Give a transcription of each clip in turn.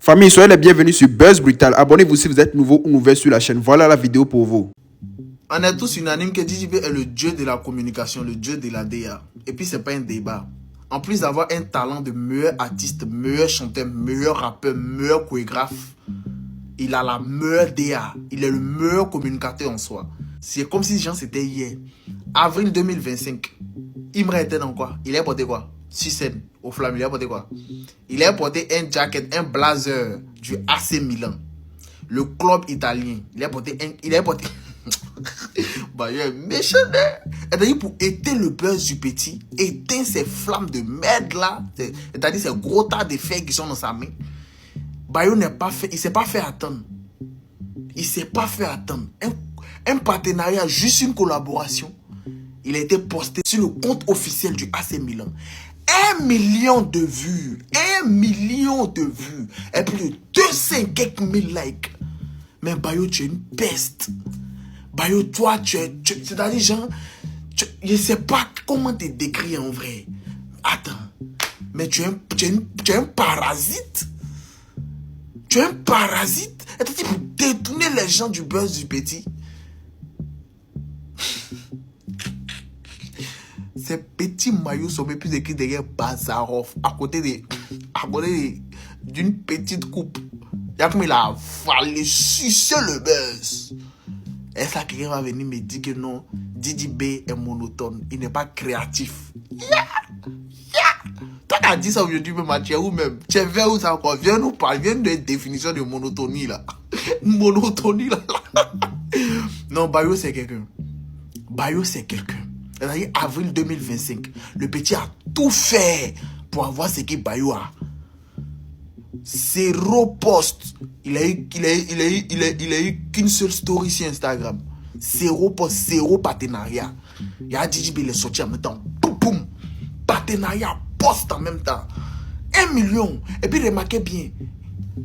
Famille, soyez les bienvenus sur Buzz Brutal. Abonnez-vous si vous êtes nouveau ou nouvelle sur la chaîne. Voilà la vidéo pour vous. On est tous unanimes que Didi B est le dieu de la communication, le dieu de la DA. Et puis c'est pas un débat. En plus d'avoir un talent de meilleur artiste, meilleur chanteur, meilleur rappeur, meilleur chorégraphe, il a la meilleure DA. Il est le meilleur communicateur en soi. C'est comme si c'était hier. Avril 2025. Imra était dans quoi? Il a porté quoi? Sur scène, au Flamme, il a porté quoi? Il a porté un jacket, un blazer du AC Milan. Le club italien. Il a porté bah, il est méchant, hein? C'est-à-dire pour éteindre le buzz du petit, éteindre ces flammes de merde là, c'est-à-dire ces gros tas de feuilles qui sont dans sa main. Bayo n'est pas fait, il s'est pas fait attendre. Il s'est pas fait attendre. Un partenariat, juste une collaboration. Il a été posté sur le compte officiel du AC Milan. 1 million de vues. 1 million de vues. Et plus de 200 quelques mille likes. Mais Bayo, tu es une peste. Bayo, toi, c'est-à-dire, genre, je sais pas comment te décrire en vrai. Attends. Mais tu es un parasite. Tu es un parasite. C'est-à-dire, pour détourner les gens du buzz du petit. Ces petits maillots sont même plus écrits derrière Bazarov, à côté d'une petite coupe. Il y a comme il a fallu sucer le buzz. Et ça, quelqu'un va venir me dire que non, Didi B est monotone, il n'est pas créatif. Toi qui as dit ça aujourd'hui, même, tu es où même? Tu es vers où ça encore? Viens nous parler, viens de définition de monotonie là. Monotonie là. Non, Bayo c'est quelqu'un. Bayo c'est quelqu'un. C'est-à-dire, avril 2025, le petit a tout fait pour avoir ce que Bayo a. 0 post. Il a eu qu'une seule story sur Instagram. 0 post, 0 partenariat. Il y a Didi B, il est sorti en même temps. Boum, boum. Partenariat, post en même temps. 1 million. Et puis remarquez bien,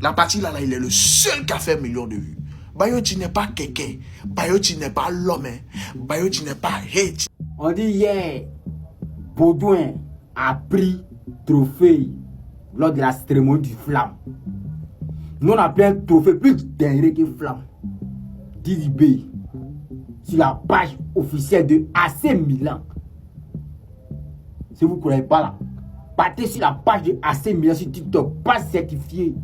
la partie là, il est le seul qui a fait 1 million de vues. Bayo, tu n'es pas quelqu'un. Bayo, tu n'es pas l'homme. Bayo, tu n'es pas hate. On dit hier, Baudouin a pris trophée lors de la cérémonie du Flamme. Nous on a pris un trophée plus dingue que Flamme. Didi B sur la page officielle de AC Milan. Si vous ne connaissez pas là, partez sur la page de AC Milan sur TikTok, pas certifié.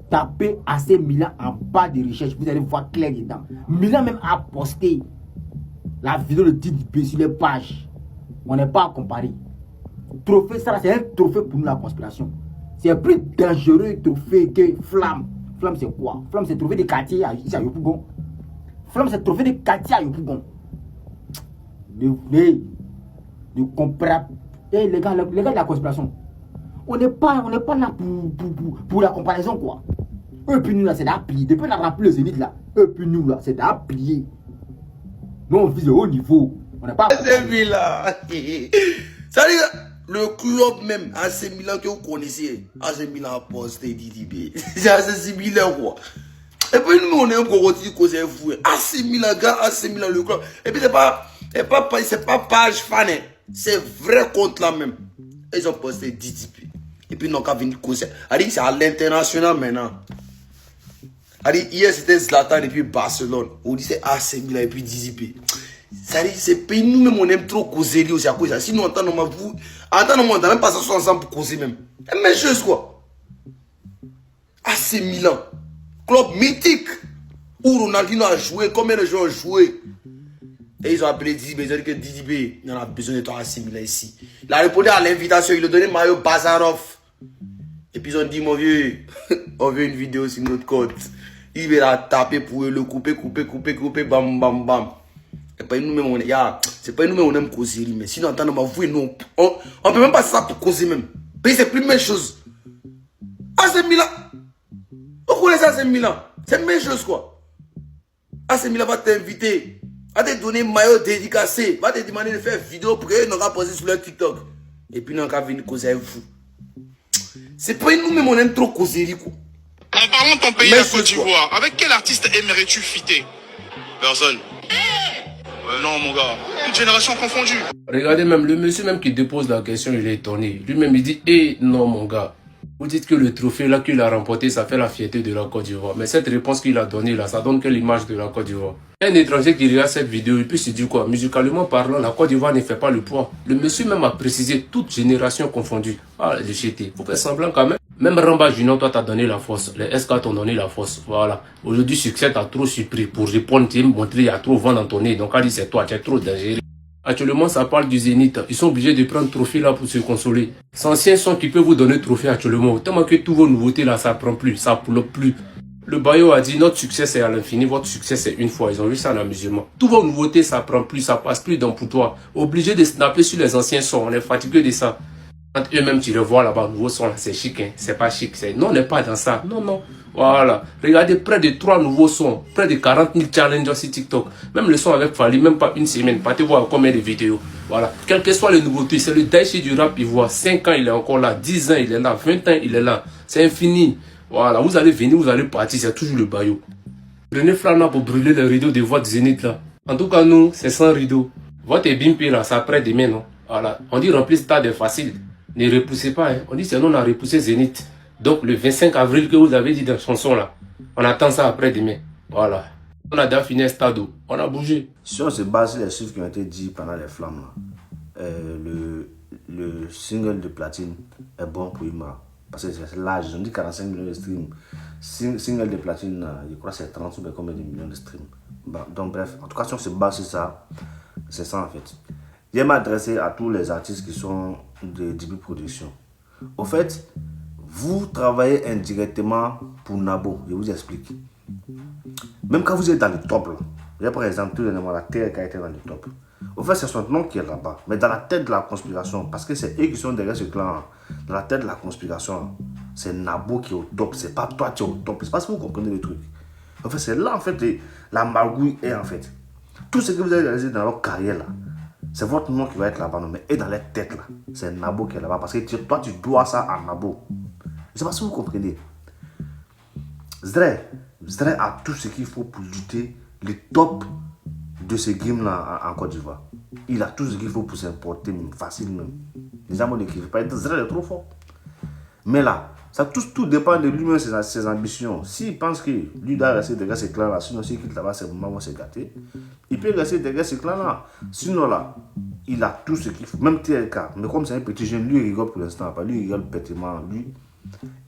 Tapez AC Milan en bas de recherche, vous allez voir clair dedans. Milan même a posté la vidéo de Didi B sur les pages. On n'est pas à comparer. Trophée, ça c'est un trophée pour nous la conspiration. C'est plus dangereux trophée que Flamme. Flamme c'est quoi? Flamme c'est trophée de quartier ici à Yopougon. Flamme c'est trophée de quartier à Yopougon. Ne comprenez. Les gars de la conspiration. On n'est pas là pour la comparaison quoi. Et puis nous là c'est à plier. Depuis on a rempli le zénith là. Et puis nous là c'est à plier. Nous on vise le haut niveau. On n'est pas. AC Milan. Ça dit le club même, AC Milan que vous connaissez, AC Milan a posté Didi B. C'est assez similaire quoi. Et puis nous on est un gros petit cause fou. AC Milan, gars, AC Milan le club. Et puis c'est pas page fan, c'est vrai compte là même. Ils ont posté Didi B. Et puis nous on a venir causer. C'est à l'international maintenant. Hier c'était Zlatan et puis Barcelone. On disait AC Milan et puis Didi B. C'est pays nous même on aime trop causer aussi à cause de ça. Si nous entendons vous, entendons on même pas s'asseoir ensemble pour causer même. Et même chose quoi. AC Milan, club mythique où Ronaldinho a joué, combien de joueurs ont joué. Et ils ont appelé Didi B, ils ont dit que Didi B, il en a besoin de toi AC Milan ici. Il a répondu à l'invitation, il a donné Mario Bazarov. Et puis ils ont dit mon vieux, on veut une vidéo sur notre compte. Il va la taper pour le couper, bam bam bam. C'est pas nous-mêmes on est, c'est pas nous-mêmes on aime causer, mais sinon, entendons vous et nous, on peut même pas ça pour causer même. Mais c'est plus la même chose. AC Milan, vous connaissez AC Milan, c'est la même chose quoi. AC Milan va t'inviter, va te donner maillot dédicacé, va te demander de faire vidéo pour que nous va poser sur leur TikTok. Et puis nous on va venir causer avec vous. C'est pas nous-mêmes on aime trop causer quoi. En parlant de ton pays, la Côte d'Ivoire, avec quel artiste aimerais-tu fitter? Personne. Non mon gars, toute génération confondue. Regardez même le monsieur même qui dépose la question, il est étonné. Lui-même il dit, non mon gars. Vous dites que le trophée là qu'il a remporté, ça fait la fierté de la Côte d'Ivoire. Mais cette réponse qu'il a donnée là, ça donne que l'image de la Côte d'Ivoire. Un étranger qui regarde cette vidéo, il peut se dire quoi? Musicalement parlant, la Côte d'Ivoire ne fait pas le poids. Le monsieur même a précisé, toute génération confondue. Ah, le GT, faut faire semblant quand même. Même Ramba Junior, toi t'as donné la force. Les SK t'ont donné la force. Voilà. Aujourd'hui, succès t'as trop surpris. Pour répondre, tu montrer, il y a trop vent dans ton nez. Donc, elle dit c'est toi, tu es trop dangereux. Actuellement, ça parle du Zénith. Ils sont obligés de prendre trophée là pour se consoler. C'est ancien son qui peut vous donner trophée actuellement. Tellement que tous vos nouveautés là, ça prend plus, ça pull plus. Le Bayo a dit notre succès c'est à l'infini, votre succès c'est une fois. Ils ont vu ça en amusement. Toutes vos nouveautés, ça prend plus, ça passe plus dans pour toi. Obligé de snapper sur les anciens sons, on est fatigué de ça. Quand eux-mêmes tu les vois là-bas, nouveau son là, c'est chic, hein. C'est pas chic. Non, on n'est pas dans ça. Non, non. Voilà. Regardez près de 3 nouveaux sons, près de 40 000 challenges sur TikTok. Même le son avec Fali, même pas une semaine. Pas te voir combien de vidéos. Voilà. Quelles que soient les nouveautés, c'est le Daichi du rap, il voit 5 ans, il est encore là. 10 ans, il est là. 20 ans, il est là. C'est infini. Voilà. Vous allez venir, vous allez partir, c'est toujours le Bayo. Prenez Flana pour brûler les rideaux de votre Zénith là. En tout cas, nous, c'est sans rideau. Votre Bimpi là, ça après demain, non? Voilà. On dit remplir stade est facile. Ne repoussez pas, hein. On dit c'est non, on a repoussé Zénith. Donc le 25 avril que vous avez dit dans la chanson là, on attend ça après demain. Voilà. On a déjà fini un stade, on a bougé. Si on se base sur les chiffres qui ont été dit pendant les flammes là, le single de platine est bon pour Ima. Parce que c'est large, ils ont dit 45 millions de streams. Single de platine, je crois que c'est 30 ou combien de millions de streams. Bon, donc bref, en tout cas si on se base sur ça, c'est ça en fait. Je m'adresser à tous les artistes qui sont de DB Production. Au fait, vous travaillez indirectement pour Nabo, je vous explique. Même quand vous êtes dans le top, là, par exemple, tout le monde, la terre qui a été dans le top. Au fait, c'est son nom qui est là-bas. Mais dans la tête de la conspiration, parce que c'est eux qui sont derrière ce clan, dans la tête de la conspiration, c'est Nabo qui est au top. C'est pas toi qui es au top. C'est pas si vous comprenez le truc. En fait, c'est là, en fait, la magouille est, en fait. Tout ce que vous avez réalisé dans votre carrière, là, c'est votre nom qui va être là-bas, mais et dans les têtes là, c'est Nabo qui est là-bas parce que toi tu dois ça à Nabo. Je sais pas si vous comprenez. Zdre a tout ce qu'il faut pour lutter le top de ce game là en Côte d'Ivoire. Il a tout ce qu'il faut pour s'importer facile même. Les gens ne veulent pas être Zdre est trop fort. Mais là, ça tout dépend de lui-même, ses ambitions. S'il pense que lui doit rester derrière ce clan-là, sinon s'il quitte là-bas, ses moments vont se gâter. Il peut rester derrière ce clan-là. Sinon là, il a tout ce qu'il faut. Même TLK. Mais comme c'est un petit jeune, lui il rigole pour l'instant. Lui il rigole bêtement. Lui,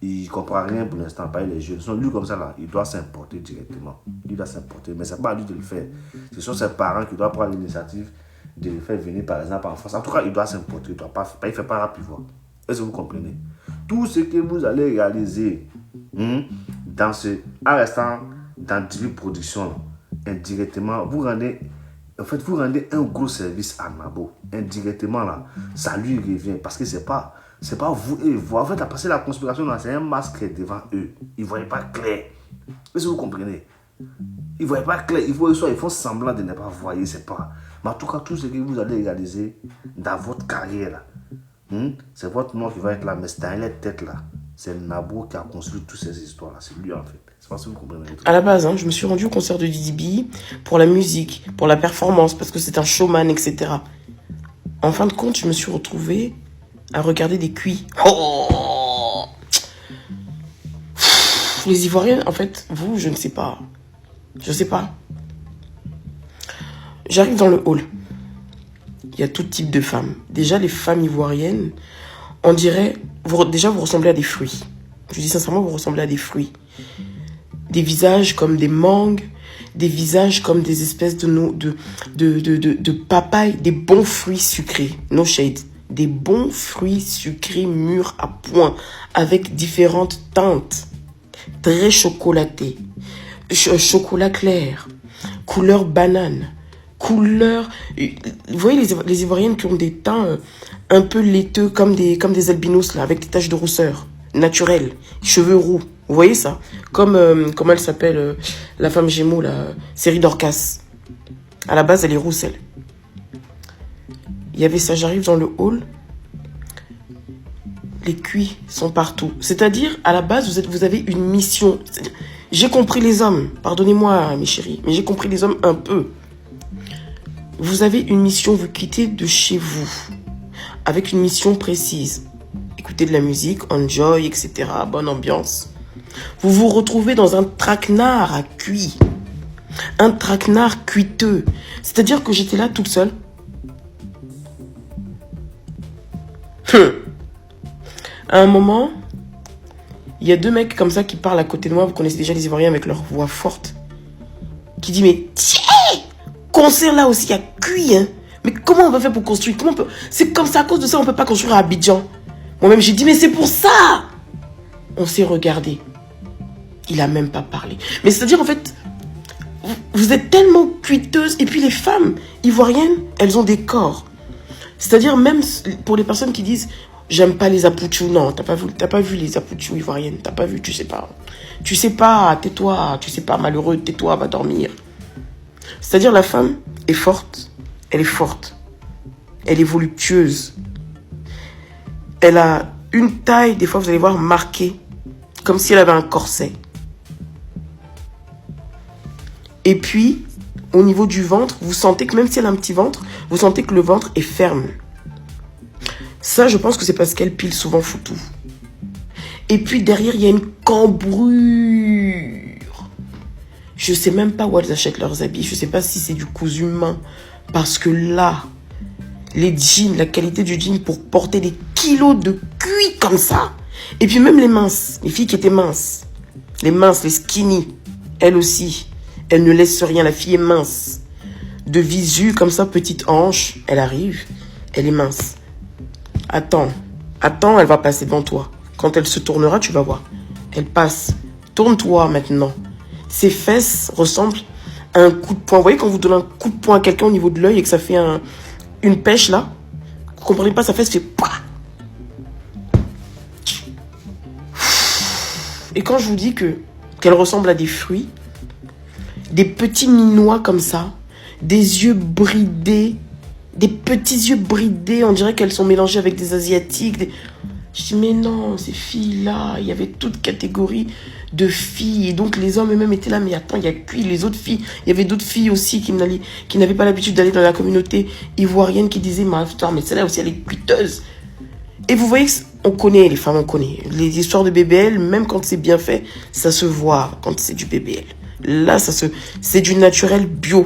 il ne comprend rien pour l'instant. Pas les jeunes. Sinon lui comme ça là, il doit s'importer directement. Il doit s'importer. Mais ce n'est pas à lui de le faire. Ce sont ses parents qui doivent prendre l'initiative de le faire venir par exemple en France. En tout cas, il doit s'importer. Il ne fait pas rap ivoire. Est-ce que vous comprenez? Tout ce que vous allez réaliser en restant dans DB Production, indirectement, vous rendez un gros service à Nabo. Indirectement, là, ça lui revient. Parce que c'est pas vous et vous. En fait, parce que la conspiration, c'est un masque devant eux. Ils ne voyaient pas clair. Est-ce que vous comprenez? Ils ne voyaient pas clair. Ils font semblant de ne pas voir. C'est pas. Mais en tout cas, tout ce que vous allez réaliser dans votre carrière, là, c'est votre nom qui va être là, mais c'est dans les têtes là. C'est Nabo qui a construit toutes ces histoires là. C'est lui en fait. C'est pas si vous comprenez. À la base, je me suis rendu au concert de Didi pour la musique, pour la performance, parce que c'est un showman, etc. En fin de compte, je me suis retrouvé à regarder des cuits. Oh, les Ivoiriens, en fait, vous, je ne sais pas. Je sais pas. J'arrive dans le hall. Il y a tout type de femmes. Déjà, les femmes ivoiriennes, on dirait... vous ressemblez à des fruits. Je dis sincèrement, vous ressemblez à des fruits. Des visages comme des mangues, des visages comme des espèces de papaye, des bons fruits sucrés. No shade. Des bons fruits sucrés mûrs à point, avec différentes teintes. Très chocolatés. Chocolat clair. Couleur banane. Couleur... Vous voyez les Ivoiriennes qui ont des teints un peu laiteux comme des albinos là, avec des taches de rousseur naturelles, cheveux roux. Vous voyez ça? Comme comment elle s'appelle la femme Gémeaux, la série Dorcas. À la base, elle est rousse, elle. Il y avait ça, j'arrive dans le hall. Les cuits sont partout. C'est-à-dire, à la base, vous avez une mission. J'ai compris les hommes. Pardonnez-moi, mes chéris, mais j'ai compris les hommes un peu. Vous avez une mission, vous quittez de chez vous, avec une mission précise. écoutez de la musique, enjoy, etc. Bonne ambiance. Vous vous retrouvez dans un traquenard à cuit. Un traquenard cuiteux. C'est-à-dire que j'étais là toute seule. À un moment, il y a 2 mecs comme ça qui parlent à côté de moi. Vous connaissez déjà les Ivoiriens avec leur voix forte. Qui dit, mais tiens, concert là aussi, il y a cuit, hein. Mais comment on va faire pour construire? Comment on peut... C'est comme ça, à cause de ça, on ne peut pas construire à Abidjan. Moi-même, j'ai dit, mais c'est pour ça. On s'est regardé. Il a même pas parlé. Mais c'est-à-dire, en fait, vous êtes tellement cuiteuses. Et puis les femmes ivoiriennes, elles ont des corps. C'est-à-dire, même pour les personnes qui disent, j'aime pas les apoutchous. Non, t'as pas vu les apoutchous ivoiriennes. T'as pas vu, tu sais pas. Tu sais pas, tais-toi. Tu sais pas, malheureux, tais-toi, va dormir. C'est-à-dire, la femme est forte. Elle est forte. Elle est voluptueuse. Elle a une taille, des fois, vous allez voir, marquée. Comme si elle avait un corset. Et puis, au niveau du ventre, vous sentez que même si elle a un petit ventre, vous sentez que le ventre est ferme. Ça, je pense que c'est parce qu'elle pile souvent foutou. Et puis, derrière, il y a une cambrure. Je sais même pas où elles achètent leurs habits. Je sais pas si c'est du cousu main. Parce que là, les jeans, la qualité du jean pour porter des kilos de cuit comme ça. Et puis même les minces, les filles qui étaient minces. Les minces, les skinny, elles aussi. Elles ne laissent rien, la fille est mince. De visu, comme ça, petite hanche, elle arrive, elle est mince. Attends, elle va passer devant toi. Quand elle se tournera, tu vas voir. Elle passe. Tourne-toi maintenant. Ses fesses ressemblent à un coup de poing. Vous voyez quand vous donnez un coup de poing à quelqu'un au niveau de l'œil et que ça fait une pêche là? Vous comprenez pas, sa fesse fait pas. Et quand je vous dis qu'elle ressemble à des fruits, des petits minois comme ça, des yeux bridés, des petits yeux bridés, on dirait qu'elles sont mélangées avec des asiatiques. Je dis mais non, ces filles-là, il y avait toute catégorie de filles. Et donc les hommes eux-mêmes étaient là, mais attends, il y a que les autres filles. Il y avait d'autres filles aussi qui n'avaient pas l'habitude d'aller dans la communauté ivoirienne qui disaient, mais attends, mais celle-là aussi, elle est cuiteuse. Et vous voyez, on connaît les femmes, on connaît. Les histoires de BBL, même quand c'est bien fait, ça se voit quand c'est du BBL. Là, c'est du naturel bio.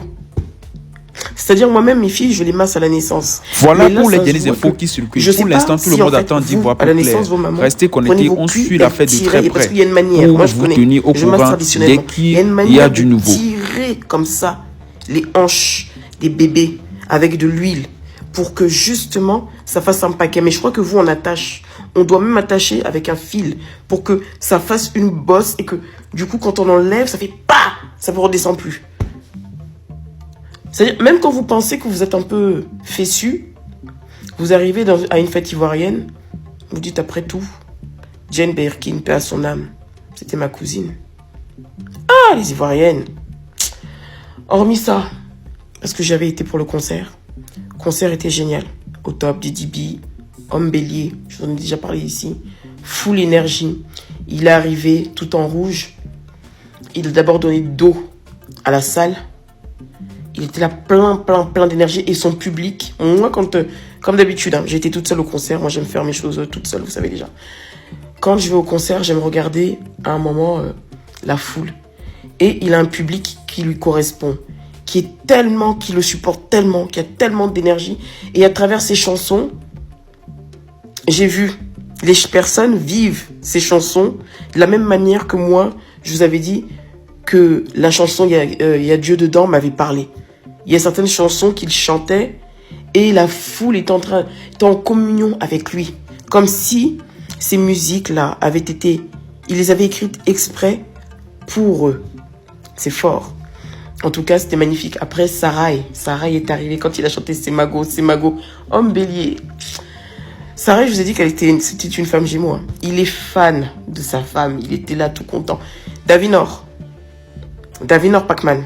C'est-à-dire, moi-même, mes filles, je les masse à la naissance. Voilà là, pour les dernières infos qui circulent. Pour l'instant, tout le monde attend d'y voir plus clair. Restez connectés, on suit la fête de très près. Parce qu'il y a une manière. Pour moi, je vous connais. tenir au courant dès qu'il y a du nouveau. Tirer comme ça les hanches des bébés avec de l'huile pour que justement ça fasse un paquet. Mais je crois que vous, on attache. On doit même attacher avec un fil pour que ça fasse une bosse et que du coup, quand on enlève, ça fait pas, ça ne redescend plus. C'est-à-dire, même quand vous pensez que vous êtes un peu fessu, vous arrivez à une fête ivoirienne, vous dites après tout, Jane Birkin, paix à son âme, c'était ma cousine. Ah, les Ivoiriennes. Hormis ça, parce que j'avais été pour le concert. Le concert était génial. Au top, Didi B, Homme Bélier, je vous en ai déjà parlé ici. Full énergie. Il est arrivé tout en rouge. Il a d'abord donné d'eau à la salle. Il était là plein d'énergie. Et son public, moi, comme d'habitude, hein, j'ai été toute seule au concert. Moi, j'aime faire mes choses toute seule, vous savez déjà. Quand je vais au concert, j'aime regarder à un moment la foule. Et il a un public qui lui correspond, qui le supporte tellement, qui a tellement d'énergie. Et à travers ses chansons, j'ai vu les personnes vivent ces chansons de la même manière que moi, je vous avais dit que la chanson il y a Dieu dedans m'avait parlé. Il y a certaines chansons qu'il chantait et la foule était en communion avec lui. Comme si ces musiques-là il les avait écrites exprès pour eux. C'est fort. En tout cas, c'était magnifique. Après, Sarai est arrivé quand il a chanté C'est Mago, Homme Bélier. Sarai, je vous ai dit c'était une femme Gémeaux. Hein. Il est fan de sa femme. Il était là tout content. Davinor Pacman.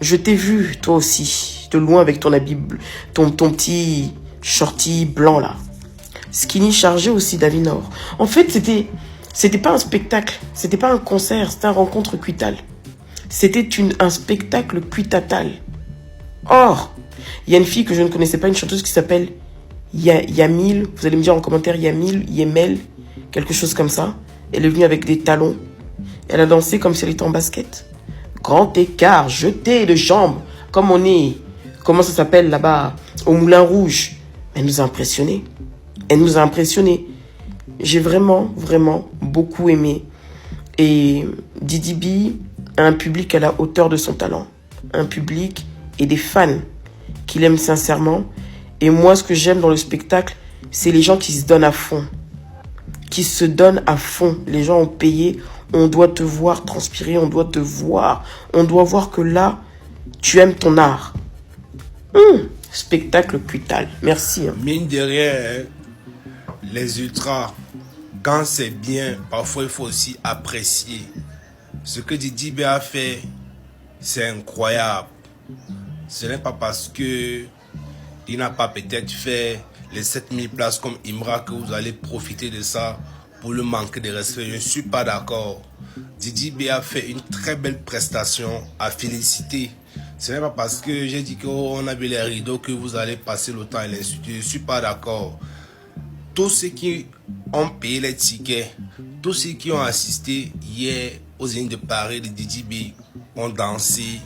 Je t'ai vu, toi aussi, de loin avec ton habit bleu, ton petit shorty blanc là. Skinny chargé aussi, Davinor. En fait, c'était pas un spectacle. C'était pas un concert. C'était une rencontre cuitale. C'était un spectacle cuitatal. Or, il y a une fille que je ne connaissais pas, une chanteuse qui s'appelle Yamil, vous allez me dire en commentaire Yemel, quelque chose comme ça. Elle est venue avec des talons. Elle a dansé comme si elle était en basket. Grand écart, jeté de jambes, comme on est, comment ça s'appelle là-bas, au Moulin Rouge. Elle nous a impressionnés. Elle nous a impressionnés. J'ai vraiment, vraiment beaucoup aimé. Et Didi B a un public à la hauteur de son talent. Un public et des fans qui l'aiment sincèrement. Et moi, ce que j'aime dans le spectacle, c'est les gens qui se donnent à fond. Qui se donnent à fond. Les gens ont payé. On doit te voir transpirer. On doit te voir. On doit voir que là, tu aimes ton art. Spectacle cuital. Merci. Mine de rien, les ultras, quand c'est bien, parfois il faut aussi apprécier. Ce que Didi B a fait, c'est incroyable. Ce n'est pas parce que il n'a pas peut-être fait les 7000 places comme Imra que vous allez profiter de ça pour le manque de respect. Je ne suis pas d'accord. Didi B a fait une très belle prestation à féliciter. Ce n'est pas parce que j'ai dit qu'on a vu les rideaux que vous allez passer le temps à l'insulter. Je ne suis pas d'accord. Tous ceux qui ont payé les tickets, tous ceux qui ont assisté hier aux Zénith de Paris de Didi B ont dansé,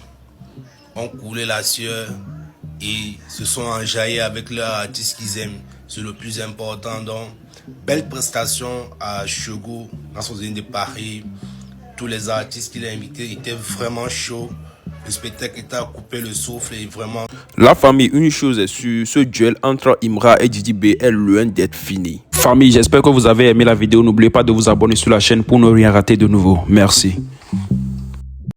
ont coulé la sueur et se sont enjaillés avec leurs artistes qu'ils aiment. C'est le plus important. Donc, belle prestation à Chogo dans son Zénith de Paris. Tous les artistes qu'il a invités étaient vraiment chauds. Le spectacle était à couper le souffle et vraiment... La famille, une chose est sûre, ce duel entre Imra et Didi B est loin d'être fini. Famille, j'espère que vous avez aimé la vidéo. N'oubliez pas de vous abonner sur la chaîne pour ne rien rater de nouveau. Merci.